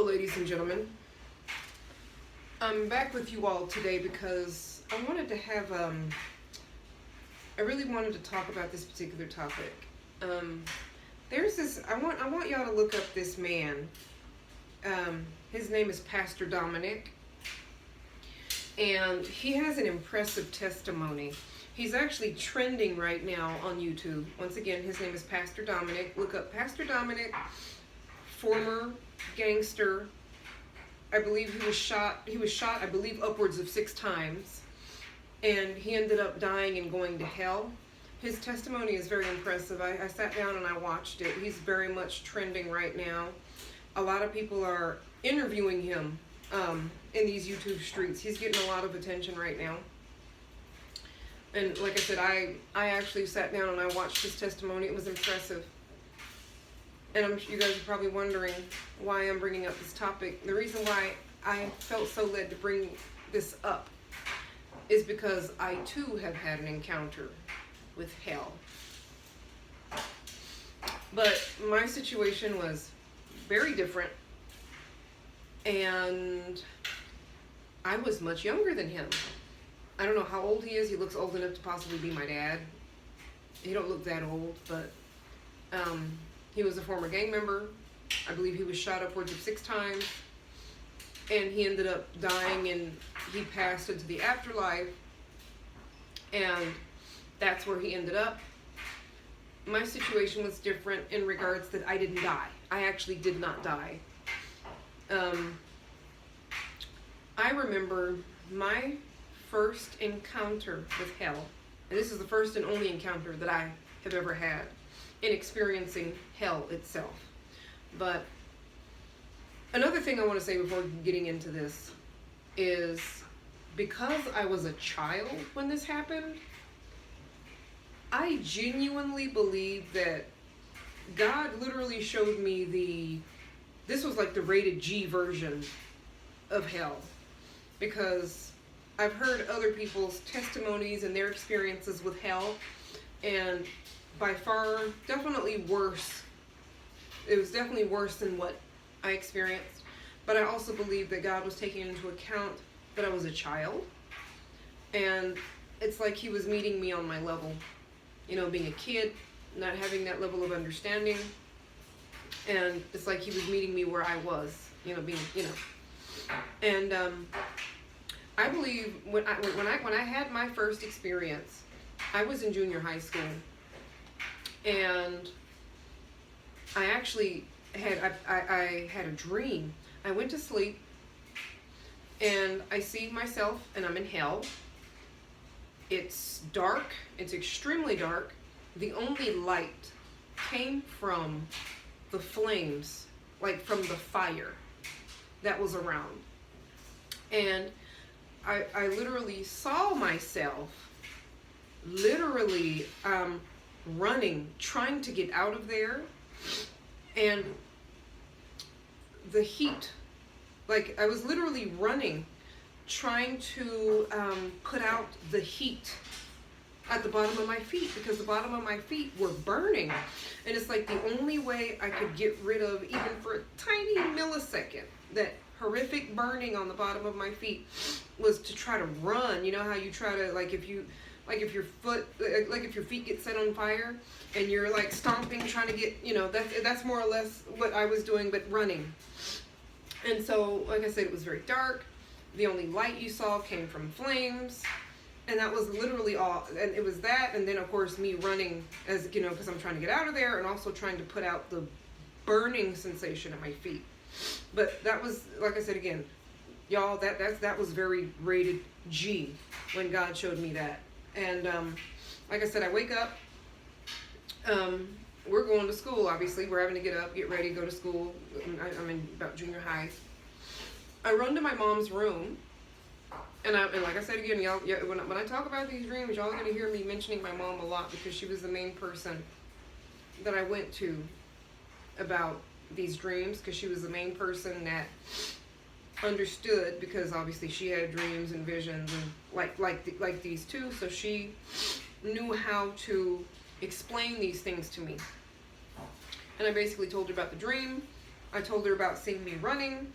ladies and gentlemen. I'm back with you all today because I wanted to have, I really wanted to talk about this particular topic. There's this, I want y'all to look up this man. His name is Pastor Dominic, and he has an impressive testimony. He's actually trending right now on YouTube. Once again, his name is Pastor Dominic. Look up Pastor Dominic, former gangster. I believe he was shot, I believe, upwards of 6 times. And he ended up dying and going to hell. His testimony is very impressive. I sat down and I watched it. He's very much trending right now. A lot of people are interviewing him in these YouTube streets. He's getting a lot of attention right now. And like I said, I actually sat down and I watched his testimony. It was impressive. And you guys are probably wondering why I'm bringing up this topic. The reason why I felt so led to bring this up is because I too have had an encounter with hell. But my situation was very different, and I was much younger than him. I don't know how old he is. He looks old enough to possibly be my dad. He don't look that old, but he was a former gang member. I believe he was shot upwards of 6 times, and he ended up dying, and he passed into the afterlife, and that's where he ended up. My situation was different in regards that I didn't die. I actually did not die. I remember my first encounter with hell, and this is the first and only encounter that I have ever had in experiencing hell itself. But another thing I want to say before getting into this is, because I was a child when this happened, I genuinely believe that God literally showed me this was like the rated G version of hell, because I've heard other people's testimonies and their experiences with hell, and by far, definitely worse. It was definitely worse than what I experienced. But I also believe that God was taking into account that I was a child, and it's like he was meeting me on my level. You know, being a kid, not having that level of understanding, and it's like he was meeting me where I was, and I believe when I had my first experience, I was in junior high school, and I actually I had a dream. I went to sleep, and I see myself, and I'm in hell. It's dark. It's extremely dark. The only light came from the flames, like from the fire that was around. And I literally saw myself literally running, trying to get out of there. And the heat, like I was literally running, trying to put out the heat at the bottom of my feet, because the bottom of my feet were burning. And it's like the only way I could get rid of, even for a tiny millisecond, that horrific burning on the bottom of my feet was to try to run. You know how you try to, like if your feet get set on fire and you're like stomping, trying to get, that's more or less what I was doing, but running. And so, like I said, it was very dark. The only light you saw came from flames, and that was literally all. And it was that, and then of course me running, as because I'm trying to get out of there, and also trying to put out the burning sensation at my feet. But that was, like I said again, y'all, that was very rated G when God showed me that. And like I said, I wake up. We're going to school. Obviously, we're having to get up, get ready, go to school. I'm in about junior high. I run to my mom's room, and like I said again, y'all, when I talk about these dreams, y'all are gonna hear me mentioning my mom a lot, because she was the main person that I went to about these dreams, because she was the main person that understood, because obviously she had dreams and visions and like these too, so she knew how to explain these things to me. And I basically told her about the dream. I told her about seeing me running,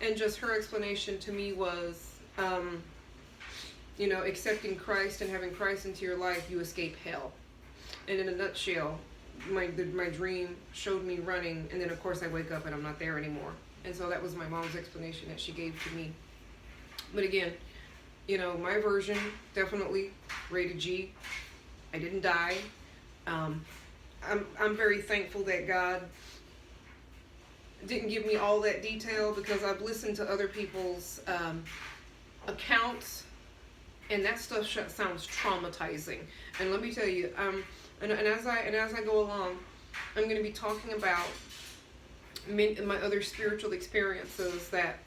and just her explanation to me was, you know, accepting Christ and having Christ into your life, you escape hell. And in a nutshell, my dream showed me running, and then of course I wake up and I'm not there anymore. And so that was my mom's explanation that she gave to me. But again, you know, my version, definitely rated G. I didn't die. I'm very thankful that God didn't give me all that detail, because I've listened to other people's accounts, and that stuff sounds traumatizing. And let me tell you, and as I go along, I'm going to be talking about my other spiritual experiences that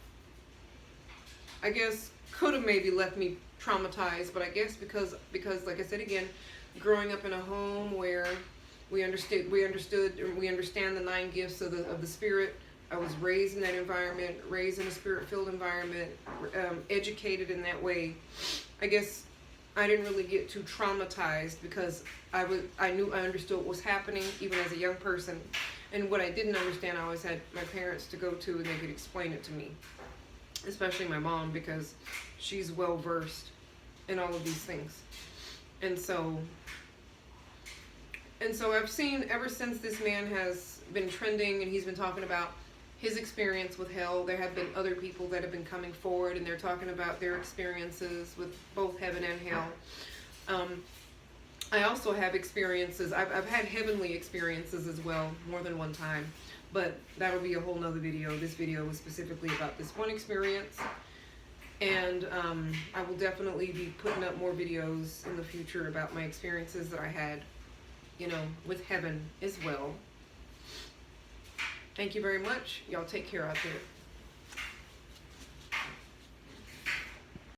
I guess could have maybe left me traumatized, but I guess because like I said again, growing up in a home where we understand the 9 gifts of the Spirit. I was raised in that environment, raised in a Spirit-filled environment, educated in that way. I guess I didn't really get too traumatized, because I understood what was happening even as a young person. And what I didn't understand, I always had my parents to go to, and they could explain it to me. Especially my mom, because she's well versed in all of these things. And so I've seen, ever since this man has been trending and he's been talking about his experience with hell, there have been other people that have been coming forward, and they're talking about their experiences with both heaven and hell. I also have experiences, I've had heavenly experiences as well, more than one time, but that'll be a whole nother video. This video was specifically about this one experience, and I will definitely be putting up more videos in the future about my experiences that I had, you know, with heaven as well. Thank you very much. Y'all take care out there.